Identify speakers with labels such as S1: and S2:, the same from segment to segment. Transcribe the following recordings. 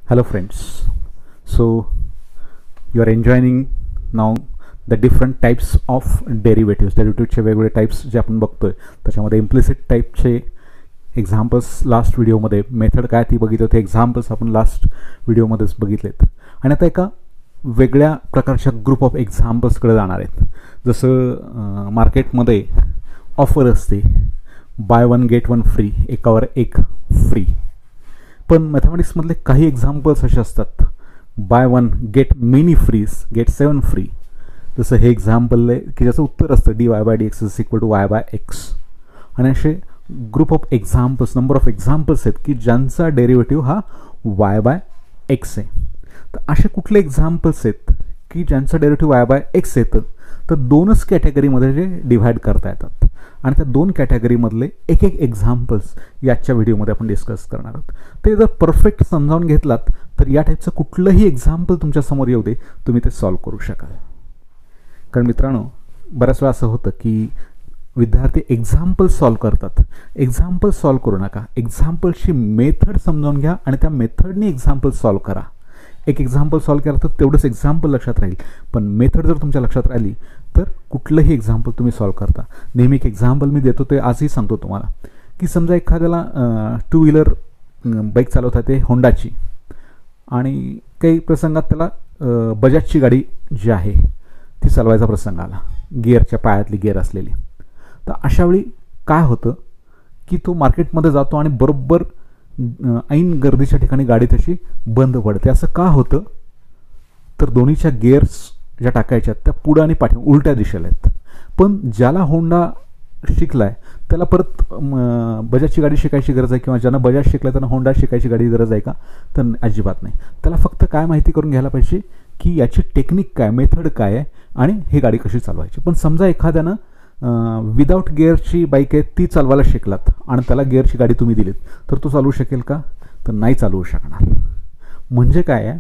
S1: Hello friends, so you are enjoying now the different types of derivatives. Derivativeचे वेगवेगळे types जे आपण बघतोय त्याच्यामध्ये implicit टाइपचे examples last व्हिडिओमध्ये, method काय ती बघितलं, ते एक्झाम्पल्स आपण लास्ट व्हिडिओमध्येच बघितलेत. आणि आता एका वेगळ्या प्रकारच्या ग्रुप ऑफ एक्झाम्पल्सकडे जाणार आहेत. जसं मार्केटमध्ये ऑफर असते, buy one get one free, एकावर एक फ्री. पण मॅथमॅटिक्समधले काही एक्झाम्पल्स असे असतात, buy one get many frees, get 7 free. जसं हे एक्झाम्पल आहे की ज्याचं उत्तर असतं dy by dx is equal to y by x. आणि असे group of examples, number of examples आहेत की ज्यांचा डेरिव्हेटिव्ह हा y बाय x आहे. तर असे कुठले एक्झाम्पल्स आहेत की ज्यांचं डेरिव्हेटिव्ह y बाय x येतं, तर दोनच कॅटेगरीमध्ये जे डिव्हाइड करता येतात. आणि त्या दोन कॅटेगरीमधले एक एक एक्झाम्पल्स याच्या व्हिडिओमध्ये आपण डिस्कस करणार आहोत. ते जर परफेक्ट समजावून घेतलात तर या टाईपचं कुठलंही एक्झाम्पल तुमच्यासमोर येऊ दे, तुम्ही ते सॉल्व करू शकाल. कारण मित्रांनो, बऱ्याच वेळा असं होतं की विद्यार्थी एक्झाम्पल सॉल्व करतात. एक्झाम्पल सॉल्व करू नका, एक्झाम्पलची मेथड समजावून घ्या आणि त्या मेथडनी एक्झाम्पल सॉल्व करा. एक एक्झाम्पल सॉल्व केलं तर तेवढंच एक्झाम्पल लक्षात राहील, पण मेथड जर तुमच्या लक्षात राहिली तर कुठलंही एक्झाम्पल तुम्ही सॉल्व करता. नेहमी एक एक्झाम्पल मी देतो, ते आजही सांगतो तुम्हाला, की समजा एखाद्याला 2 व्हीलर बाईक चालवता येते होंडाची, आणि काही प्रसंगात त्याला बजाजची गाडी जी आहे ती चालवायचा प्रसंग आला, गिअरच्या पायातली गिअर असलेली. तर अशावेळी काय होतं की तो मार्केटमध्ये जातो आणि बरोबर ऐन गर्दीच्या ठिकाणी गाडी त्याची बंद पडते. असं का होतं, तर दोन्हीच्या गिअर्स ज्या टाकायच्या त्या पुढं आणि पाठी उलट्या दिशेला आहेत. पण ज्याला होंडा शिकलाय त्याला परत बजाजची गाडी शिकायची गरज आहे, किंवा ज्यांना बजाज शिकलाय त्यांना होंडा शिकायची गाडी गरज आहे का, तर अजिबात नाही. त्याला फक्त काय माहिती करून घ्यायला पाहिजे की याची टेक्निक काय, मेथड काय आहे आणि ही गाडी कशी चालवायची. पण समजा एखाद्यानं विदाऊट गिअरची बाईक आहे ती चालवायला शिकलात आणि त्याला गिअरची गाडी तुम्ही दिलीत, तर तो चालवू शकेल का, तर नाही चालवू शकणार. म्हणजे काय आहे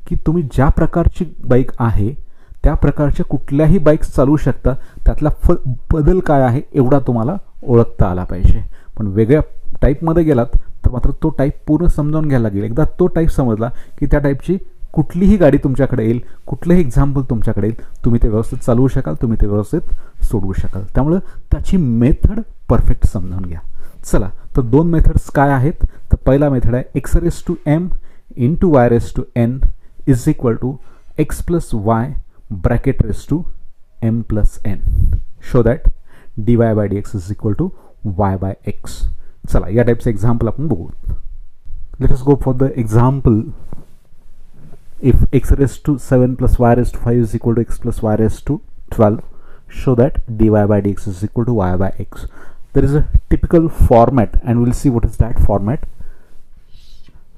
S1: की तुम्ही ज्या प्रकारची बाईक आहे त्या प्रकारच्या कुठल्याही बाईक्स चालवू शकता, त्यातला बदल काय आहे एवढा तुम्हाला ओळखता आला पाहिजे. पण वेगळ्या टाईपमध्ये गेलात तर मात्र तो टाईप पूर्ण समजावून घ्यायला लागेल. एकदा तो टाईप समजला की त्या टाईपची कुठलीही गाडी तुमच्याकडे येईल, कुठलंही एक्झाम्पल तुमच्याकडे येईल, तुम्ही ते व्यवस्थित चालवू शकाल, तुम्ही ते व्यवस्थित सोडवू शकाल. त्यामुळं त्याची मेथड परफेक्ट समजावून घ्या. चला, तर दोन मेथड्स काय आहेत, तर पहिला मेथड आहे x raise to m into y raise to n is equal to x plus y bracket raise to m plus n. Show that dy by dx is equal to y by x. चला, या टाईपचं example आपण बघू. Let us go for the example. If x raised to 7 plus y raised to 5 is equal to x plus y raised to 12, show that dy by dx is equal to y by x. There is a typical format and we'll see what is that format.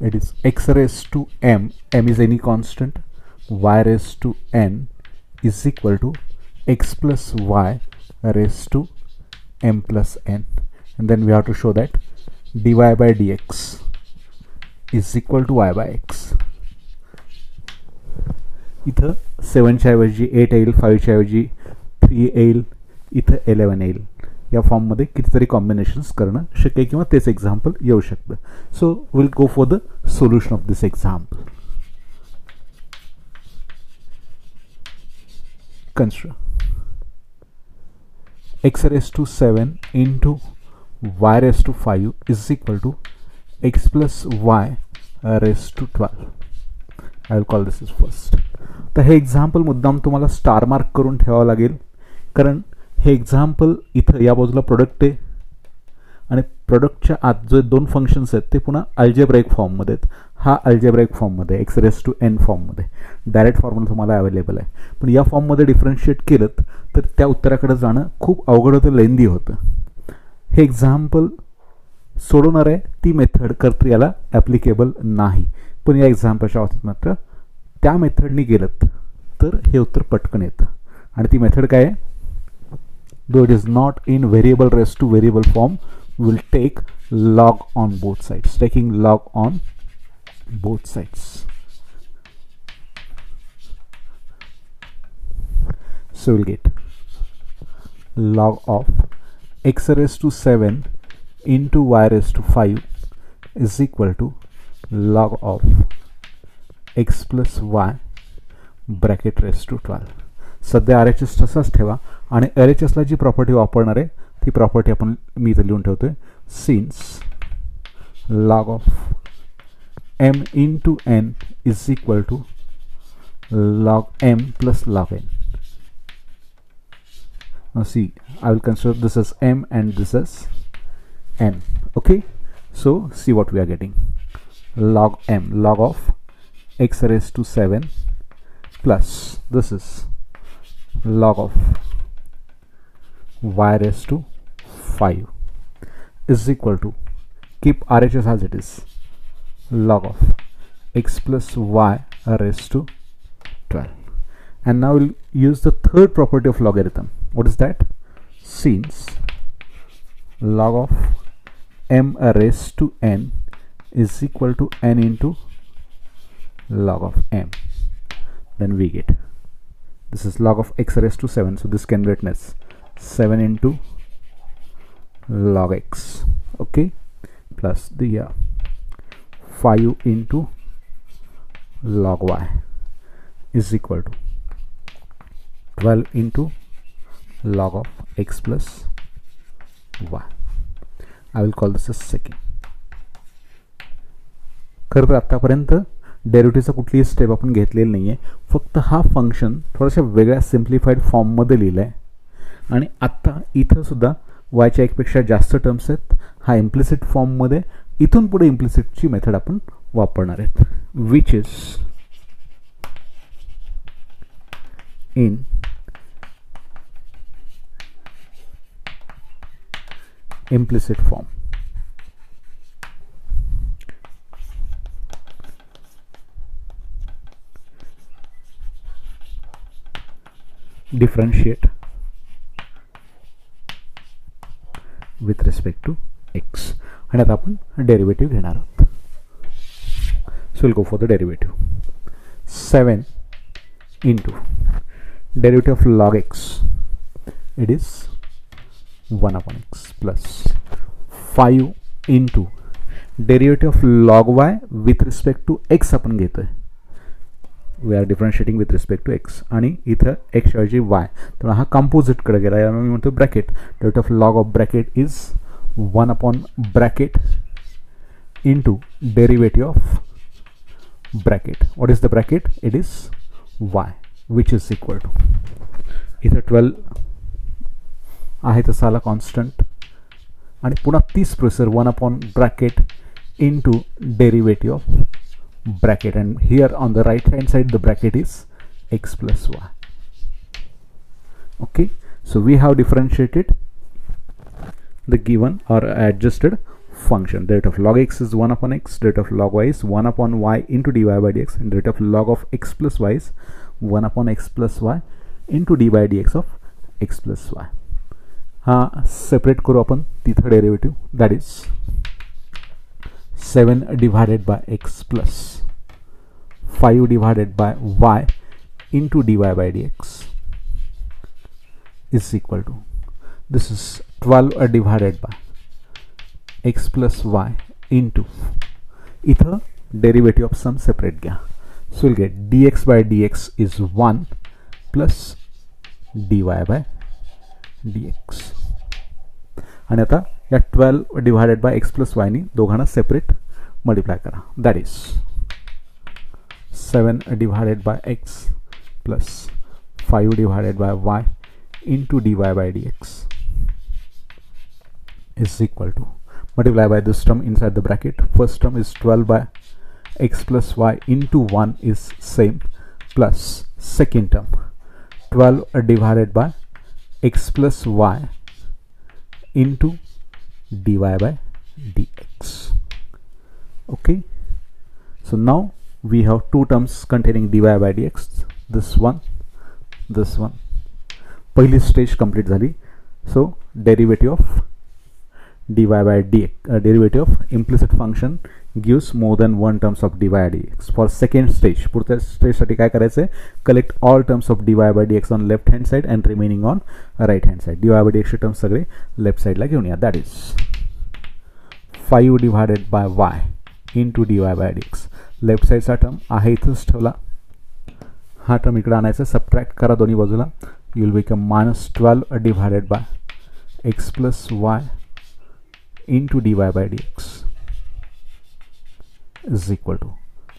S1: It is x raised to m is any constant, y raised to n is equal to x plus y raised to m plus n, and then we have to show that dy by dx is equal to y by x. इथं 7च्या ऐवजी 8 येईल, 5च्या ऐवजी 3 येईल, इथं 11 येईल. या फॉर्ममध्ये कितीतरी कॉम्बिनेशन्स करणं शक्य आहे, किंवा तेच एक्झाम्पल येऊ शकतं. So will go for the solution of this example. Consider x raise to 7 into y raise to 5 is equal to x plus y raise to 12. I will call this is first. तर हे example मुद्दाम तुम्हाला star mark करून ठेवावं लागेल, कारण हे example इथं या बाजूला प्रोडक्ट आहे आणि प्रोडक्टच्या आत जो 2 फंक्शन्स आहेत ते पुन्हा अल्जेब्राइक फॉर्ममध्ये आहेत. हा अल्जेब्राइक फॉर्ममध्ये एक्स रेस टू एन फॉर्ममध्ये, डायरेक्ट फॉर्म्युला तुम्हाला अवेलेबल आहे. पण या फॉर्ममध्ये डिफरन्शिएट केलं तर त्या उत्तराकडे जाणं खूप अवघड होतं, लेंदी होतं. हे एक्झाम्पल सोडवणार आहे ती मेथड कर्त्री याला ॲप्लिकेबल नाही. पण या एक्झाम्पलच्या बाबतीत मात्र त्या मेथडनी गेलं तर हे उत्तर पटकन येतं. आणि ती मेथड काय आहे, though it is not in variable raise to variable form, will take log on both sides. Taking log on both sides. So will get log of x raised to 7 into y raised to 5 is equal to log of X plus Y bracket raise to 12. सध्या R H S तसाच ठेवा आणि L H एसला जी property वापरणार आहे ती property आपण मी इथं लिहून ठेवतोय. Since log of m into n is equal to log m plus log n. Now see, I will consider this as m and this as n. Okay, so see what we are getting. Log m, log of x raised to 7 plus this is log of y raised to 5 is equal to, keep RHS as it is, log of x plus y raised to 12. And now we'll use the third property of logarithm. What is that? Since log of m raised to n is equal to n into log of m, then we get, this is log of x raised to 7, so this can be written as 7 into log x, okay, plus the 5 into log y is equal to 12 into log of x plus y. I will call this as second. खरं तर आतापर्यंत डेरिव्हेटिव्हचा कुठलीही step आपण घेतलेली नाही आहे, फक्त हा फंक्शन थोड्याशा वेगळ्या सिम्प्लिफाईड फॉर्ममध्ये लिहिला आहे. आणि आत्ता इथं सुद्धा वायच्या एकपेक्षा जास्त टर्म्स आहेत. हा इम्प्लिसिट फॉर्ममध्ये, इथून पुढे इम्प्लिसिटची मेथड आपण वापरणार आहेत, which is in implicit form. Differentiate with respect to x. आणि आता आपण डेरिव्हेटिव्ह घेणार आहोत. So we'll go for the derivative. 7 into derivative of log x, it is 1 upon x plus 5 into derivative of log y with respect to x आपण घेतोय. We are differentiating with respect to x आणि इथं x ऐवजी y, तर हा composite कडे गेला. याला मी म्हणतो bracket. Derivative of log of bracket is 1 upon bracket into derivative of bracket. What is the bracket? It is y, which is equal to, इथं 12 आहे तसा आला कॉन्स्टंट आणि पुन्हा 30 processor 1 upon bracket into derivative of bracket, and here on the right hand side the bracket is x plus y. Okay, so we have differentiated the given or adjusted function. Derivative of log x is 1 upon x, derivative of log y is 1 upon y into dy by dx, and derivative of log of x plus y is 1 upon x plus y into dy by dx of x plus y. हा separate करू आपण तिथं derivative, that is 7 divided by x plus 5 divided by y into dy by dx is equal to, this is 12 divided by x plus y into, इथं derivative of some separate घ्या. So we'll get dx by dx is 1 plus dy by dx. आणि आता या 12 divided by x plus वायनी दोघांना separate multiply करा. That is 7 divided by x plus 5 divided by Y into D y by D x is equal to, multiply by this term inside the bracket. First term is 12 by x plus y into 1 is same, plus second term 12 divided by x plus y into dy by dx. Okay, so now we have two terms containing dy by dx, this one. पहिली stage complete झाली. So derivative of dy by dx, derivative of implicit function gives more than one terms of dy by dx. For second stage, पुढच्या stage साठी काय करायचं आहे, collect all terms of dy by dx on left hand side and remaining on right hand side. dy by dx चे terms सगळे left side ला घेऊन या. That is 5 divided by y into dy by dx. Left साईडचा term आहे इथंच ठेवला, हा term इकडे आणायचा, सबट्रॅक्ट करा दोन्ही बाजूला, you will become -12 divided by x plus y into dy by dx is equal to,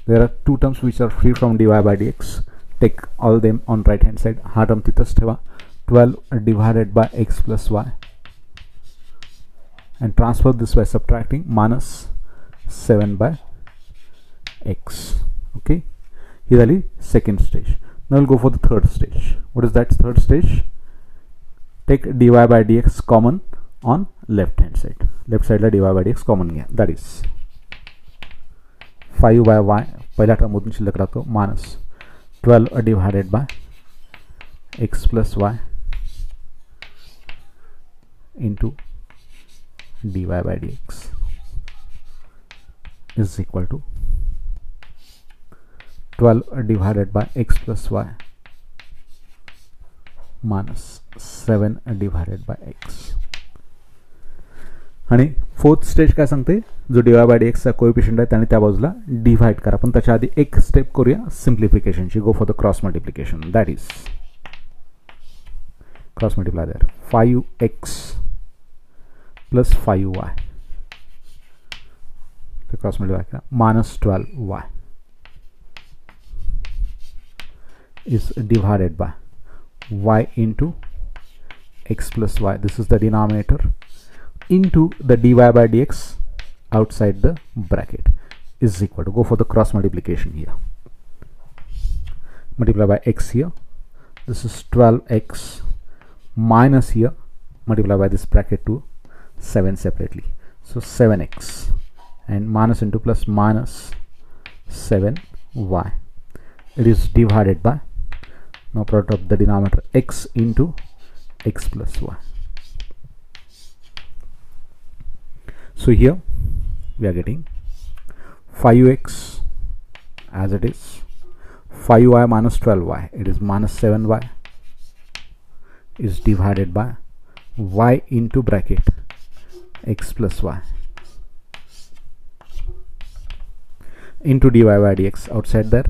S1: there are two terms which are free from dy by dx, take all them on right hand side, हा term तिथंच ठेवा, 12 divided by x plus y and transfer this by subtracting -7 by x. Okay, ही झाली second stage. Now we'll go for the third stage. What is that third stage? Take dy by dx common on left hand side, left side ला dy by dx common घ्या, that is 5 by y, पहिला term मधून शिल्लक राहतो, -12 divided by x plus y into dy by dx is equal to 12 divided by x plus y -7 divided by x. आणि fourth stage काय सांगते, जो dy by dx चा कोएफिशियंट आहे त्याने त्या बाजूला डिवाइड करा, पण त्याच्या आधी एक स्टेप करूया सिम्प्लिफिकेशनची, go for the cross multiplication, that is cross multiply there 5x plus 5y, cross multiply करा, -12y is divided by y into x plus y, this is the denominator, into the dy by dx outside the bracket is equal to, go for the cross multiplication here, multiply by x here, this is 12x minus here, multiply by this bracket to 7 separately, so 7x and minus into plus -7y, it is divided by, now product of the denominator, x into x plus y. So here we are getting 5x as it is, 5y minus 12y, it is -7y, is divided by y into bracket x plus y into dy by dx outside there,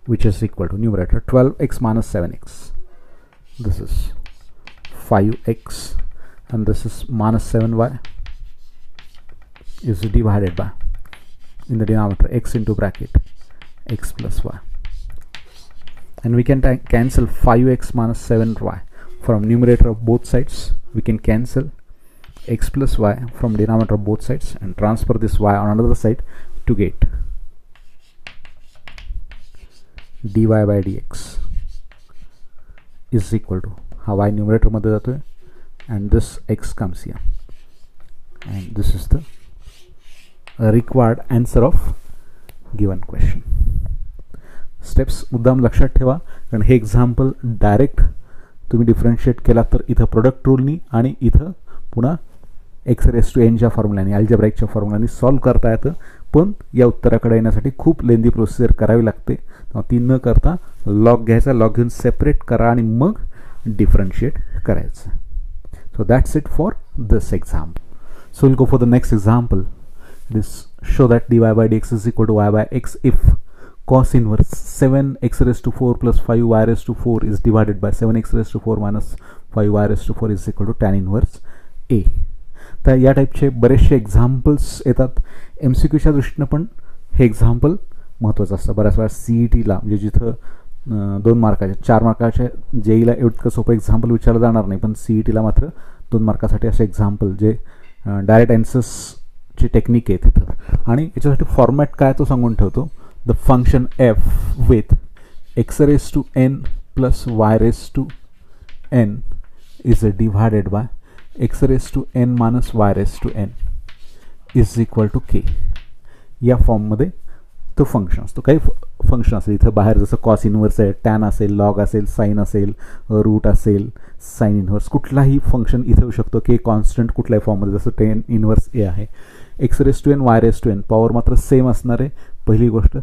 S1: which is equal to numerator 12x minus 7x, this is 5x and this is -7y, is divided by, in the denominator, x into bracket x plus y, and we can cancel 5x minus 7y from numerator of both sides, we can cancel x plus y from denominator of both sides and transfer this y on another side to get dy by dx is equal to, हा y numerator मध्ये जातोय and this x comes here, and this is the required answer of given question. Steps मुद्दाम लक्षात ठेवा, कारण हे example direct तुम्ही differentiate केला तर इथं प्रोडक्ट रूलनी आणि इथं पुन्हा x रेस टू n च्या फॉर्म्युलाने, अल्जेब्राइकच्या फॉर्म्युलाने सॉल्व करता येतं, पण या उत्तराकडे येण्यासाठी खूप लेंदी प्रोसिजर करावी लागते, ती न करता लॉग घ्यायचा, लॉग घेऊन सेपरेट करा आणि मग डिफरन्शिएट करायचं. So that's it for this example. So we'll go for the next example. This show that dy by dx is equal to y by x if cos inverse 7x raised to 4 plus 5y raised to 4 is divided by 7x raised to 4 minus 5y raised to 4 is equal to tan inverse a. तर या टाईपचे बरेचसे examples येतात, MCQच्या दृष्टीनं पण हे example महत्त्वाचं असतं. बऱ्याच वेळा CETला म्हणजे जिथं 2 मार्काचे 4 मार्काच्या JEEला एवढं सोपं एक्झाम्पल विचारलं जाणार नाही, पण CETला मात्र 2 मार्कासाठी असे एक्झाम्पल जे डायरेक्ट आन्सर्सची टेक्निक आहे तिथं, आणि याच्यासाठी फॉर्मॅट काय तो सांगून ठेवतो. The function f with x raised to n plus y raised to n is divided by x raised to n minus y raised to n is equal to k. या फॉर्ममध्ये तो फंक्शन असतो. काही function असेल इथं बाहेर, जसं cos inverse आहे, टॅन असेल, लॉग असेल, साईन असेल, रूट असेल, साईन इनव्हर्स, कुठलाही फंक्शन इथं येऊ शकतो. के कॉन्स्टंट कुठल्याही फॉर्ममध्ये, जसं टेन इनव्हर्स ए आहे. X raise to n, y raise to n, power मात्र सेम असणार आहे. पहिली गोष्ट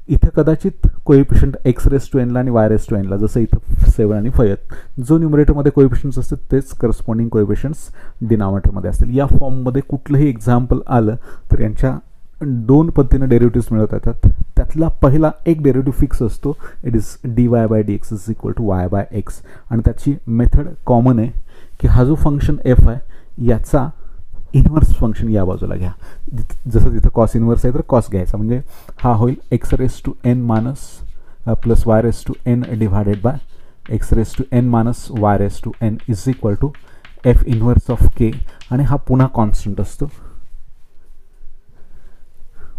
S1: इथं कदाचित कोएफिशियंट एक्स रेस टू एनला आणि वाय रेस टू एनला, जसं इथं 7 आणि 5 आहेत, जो न्यूमरेटरमध्ये कोएफिशियंट्स असतात तेच करस्पॉन्डिंग कोएफिशियंट्स डिनॉमिनेटरमध्ये असतील. या फॉर्ममध्ये कुठलंही एक्झाम्पल आलं तर यांच्या दोन पद्धतीनं डेरिव्हेटिव्स मिळवता येतात. त्यातला पहिला एक डेरिव्हेटिव्ह फिक्स असतो, it is dy/dx is equal to y/x, आणि त्याची मेथड कॉमन आहे की हा जो फंक्शन एफ आहे याचा इन्व्हर्स फंक्शन या बाजूला घ्या. जसं तिथं कॉस इन्व्हर्स आहे तर कॉस घ्यायचा, म्हणजे हा होईल x⁻n minus plus y⁻n divided by x⁻n minus y⁻n is equal to F inverse of K, आणि हा पुन्हा कॉन्स्टंट असतो.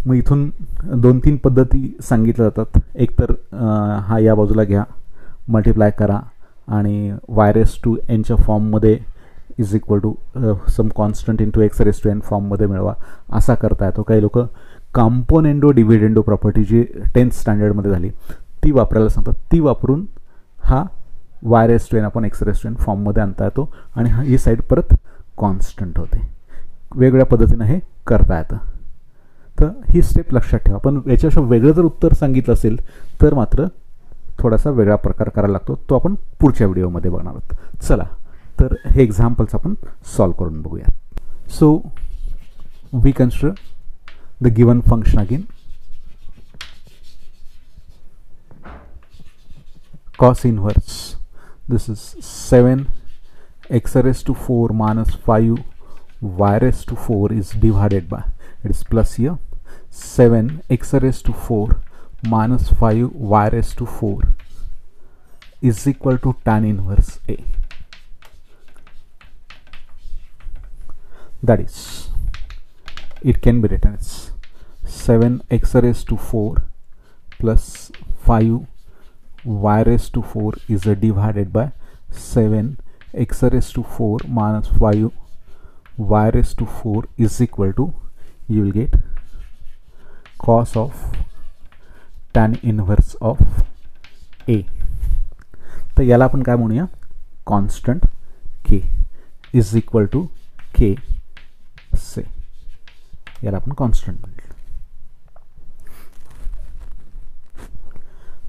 S1: मग इथून 2-3 पद्धती सांगितल्या जातात. एक तर हा या बाजूला घ्या, मल्टिप्लाय करा आणि y⁻n फॉर्ममध्ये is equal to some constant into x⁻n फॉर्ममध्ये मिळवा, असा करता येतो. काही लोक कॉम्पोनेंडो डिव्हिडेंडो प्रॉपर्टी जी 10th स्टँडर्डमध्ये झाली ती वापरायला सांगतात. ती वापरून हा y⁻n आपण x⁻n फॉर्ममध्ये आणता येतो आणि ही साईड परत कॉन्स्टंट होते. वेगवेगळ्या पद्धतीनं हे करता येतं. तर ही स्टेप लक्षात ठेवा. पण याच्यापेक्षा वेगळं जर उत्तर सांगितलं असेल तर मात्र थोडासा वेगळा प्रकार करायला लागतो, तो आपण पुढच्या व्हिडिओमध्ये बघणार आहोत. चला तर हे एक्झाम्पल्स आपण सॉल्व्ह करून बघूया. So we consider the given function again. cos inverse, this is 7x⁻4 minus 5y⁻4 is divided by, it is plus here, 7x⁻4 minus 5y⁻4 is equal to tan inverse A. That is, it can be written as 7x⁻4 plus 5y⁻4 is divided by 7x⁻4 minus 5y⁻4 is equal to, you will get cos of tan inverse of A. तर याला आपण काय म्हणूया, constant K is equal to K say, याला आपण constant म्हणतो.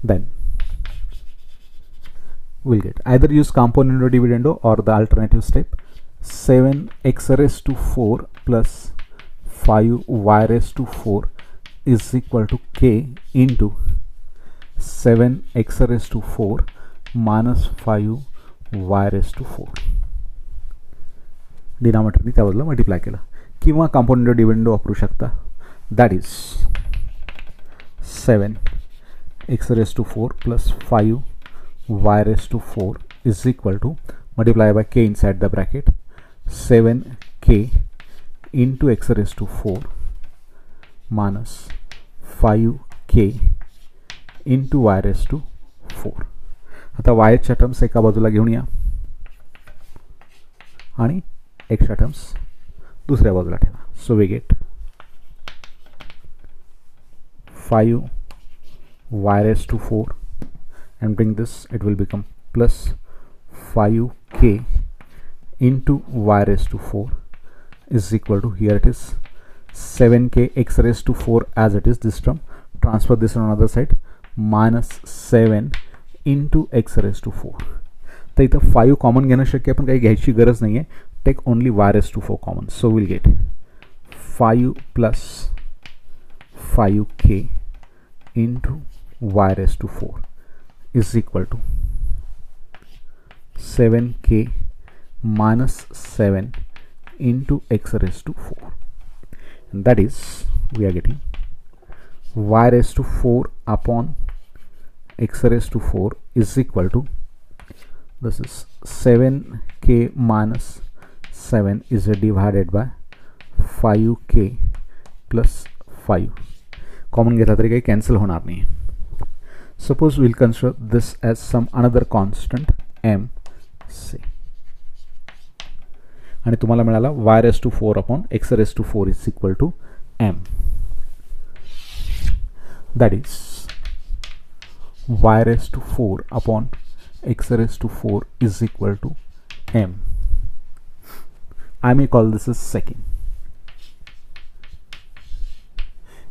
S1: Then we'll get either use componendo dividendo or the alternative step, 7x⁻4 plus 5y⁻4 is equal to K into 7x⁻4 minus 5y⁻4. डिनॉमिनेटरनी त्या बाजूला मल्टिप्लाय केलं, किंवा componendo डिव्हिडेंडो वापरू शकता. That is 7x⁻4 plus 5y⁻4 is equal to, multiply by K inside the bracket, 7K into x⁻4 minus 5K into y⁻4. आता yच्या terms एका बाजूला घेऊन या आणि xच्या टर्म्स दुसऱ्या बाजूला ठेवा. So we get 5y⁻4 and bring this, it will become plus 5K into y⁻4 is equal to, here it is 7K x⁻4 as it is, this term, transfer this on another side, minus 7 into x⁻4. तर इथं 5 common घेणं शक्य आहे, पण काही घ्यायची गरज नाही आहे. Take only y⁻4 common. So will get 5 plus 5K into y⁻4 is equal to 7K minus 7 into x⁻4, and that is, we are getting y⁻4 upon x⁻4 is equal to, this is 7K minus 7 is divided by 5K plus 5. Common घेतला तरी काही cancel होणार नाही. Suppose we'll consider this as some another constant m c, आणि तुम्हाला मिळाला y⁻4 upon x⁻4 is equal to m. That is, y⁻4 upon x⁻4 is equal to m. I may call this as second.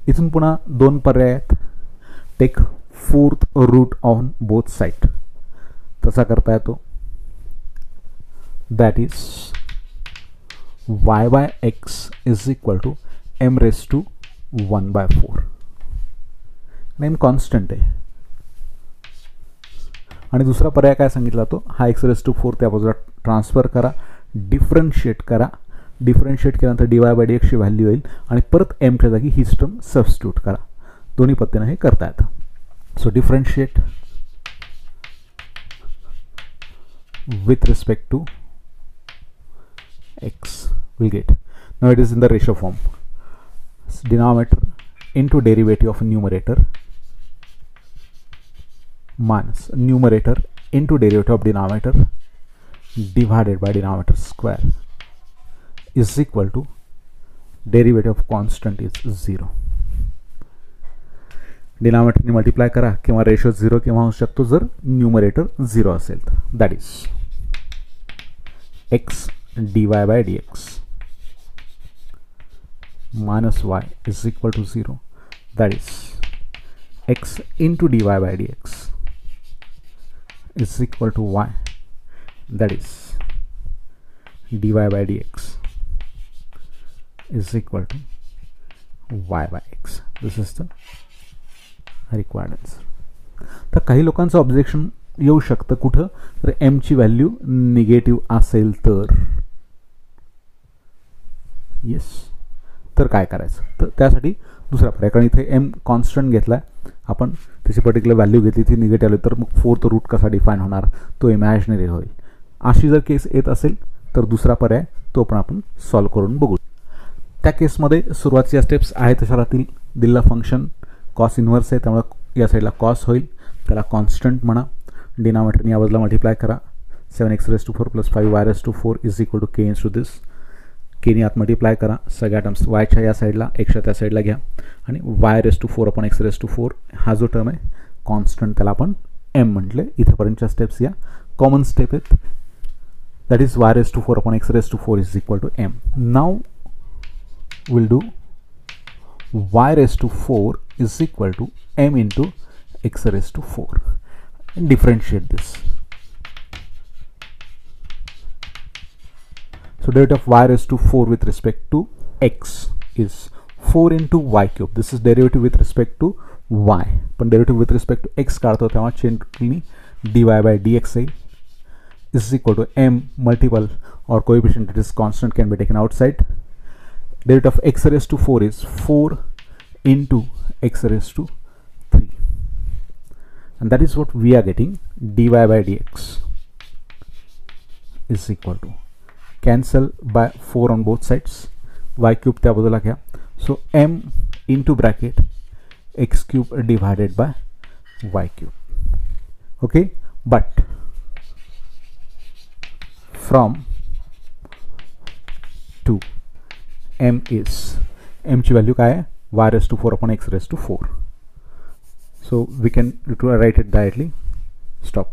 S1: इथून पुन्हा दोन पर्याय आहेत. Take fourth root on both side, तसा करता येतो. That is y/x is equal to m raised to 1/4. Name constant आहे. आणि दुसरा पर्याय काय सांगितला तो, हा x⁴ त्या बाजूला ट्रान्सफर करा, डिफरन्शिएट करा. डिफरन्शिएट केल्यानंतर dy/dx ची व्हॅल्यू येईल आणि परत mच्या जागी ही टर्म सबस्टिट्यूट करा. दोन्ही पद्धतीने हे करता येतं. सो differentiate with respect to x will get, now it is in the ratio form, denominator into derivative of numerator minus numerator into derivative of denominator divided by denominator square is equal to derivative of constant is 0. डिनॉमिनेटरने multiply करा किंवा ratio 0 किंवा होऊ शकतो जर numerator 0 असेल तर. That is x dy/dx minus y is equal to 0. That is x into dy/dx is equal to y. That is dy/dx is equal to y/x. This is the required answer. तर काही लोकांचं objection येऊ शकतं कुठं, तर m ची value negative असेल तर. येस, तर काय करायचं, तर त्यासाठी दुसरा पर्याय, कारण इथे m कॉन्स्टंट घेतलाय आपण, त्याची पर्टिक्युलर व्हॅल्यू घेतली ती निगेटिव्ह आली तर मग 4th रूट कसा डिफाईन होणार, तो इमॅजिनरी होईल. अशी जर केस येत असेल तर दुसरा पर्याय तो पण आपण सॉल्व्ह करून बघू. त्या केसमध्ये सुरुवातीच्या स्टेप्स आहेत तशा राहतील. दिलेला फंक्शन कॉस इन्व्हर्स आहे त्यामुळे या साईडला कॉस होईल, त्याला कॉन्स्टंट म्हणा. डिनॉमिनेटरने या बाजूला मल्टिप्लाय करा, 7x⁴ + 5y⁴ is equal to k into this. केनी आत मल्टिप्लाय करा, सगळ्या टर्म्स वायच्या या साईडला एक्सच्या त्या साईडला घ्या आणि y⁴ अपॉन x⁴ हा जो टर्म आहे कॉन्स्टंट त्याला आपण m म्हटले. इथंपर्यंतच्या स्टेप्स या कॉमन स्टेप आहेत. That is y⁴ upon x⁴ is equal to m. Now will do y⁴ is equal to m into x⁴ and differentiate this. So derivative of y⁴ with respect to x is 4 into y⁵. This is derivative with respect to y. पण derivative with respect to x काढतो तेव्हा chain रूलनी dy/dx येईल is equal to m multiple or coefficient that is constant can be taken outside. Derivative of x⁴ is 4 into x⁴ and that is what we are getting. dy/dx is equal to, cancel by 4 on both sides, y³ त्या बाजूला घ्या. So m into bracket x³ divided by y³. Okay, but from 2 m is, m ची value काय आहे, y⁴ upon x⁴. So we can write it directly. Stop.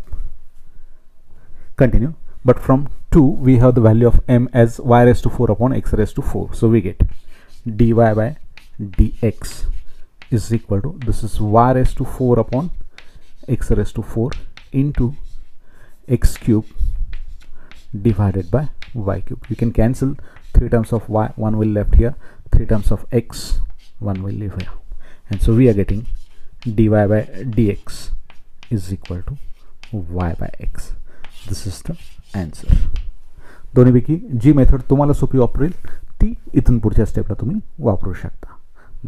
S1: Continue. But from 2 we have the value of m as y⁴ upon x⁴. So we get dy/dx is equal to, this is y⁴ upon x⁴ into x³ divided by y³. You can cancel 3 terms of y, 1 will left here, 3 terms of x, 1 will leave here, and so we are getting dy/dx is equal to y/x. This is the answer. दोन्हीपैकी जी method तुम्हाला सोपी वापरेल ती इथून पुढच्या स्टेपला तुम्ही वापरू शकता.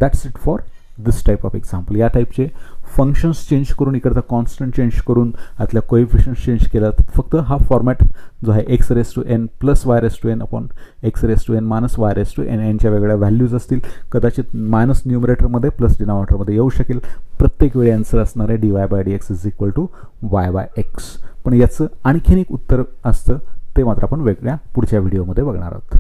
S1: That's it for this type of example. या टाईपचे फंक्शन्स चेंज करून इकडचा कॉन्स्टंट चेंज करून आतल्या कोएफिशियंट्स चेंज केला. फक्त हा फॉर्मॅट जो आहे x⁴n + y⁴n upon x⁴n - y⁴n यांच्या वेगळ्या व्हॅल्यूज असतील. कदाचित मायनस न्यूमरेटरमध्ये प्लस डिनॉमिनेटरमध्ये येऊ शकेल. प्रत्येक वेळी आन्सर असणार आहे dy/dx is equal to y/x. पण याचं आणखीन एक उत्तर असतं ते मात्र आपण वेगळ्या पुढच्या व्हिडिओमध्ये बघणार आहोत.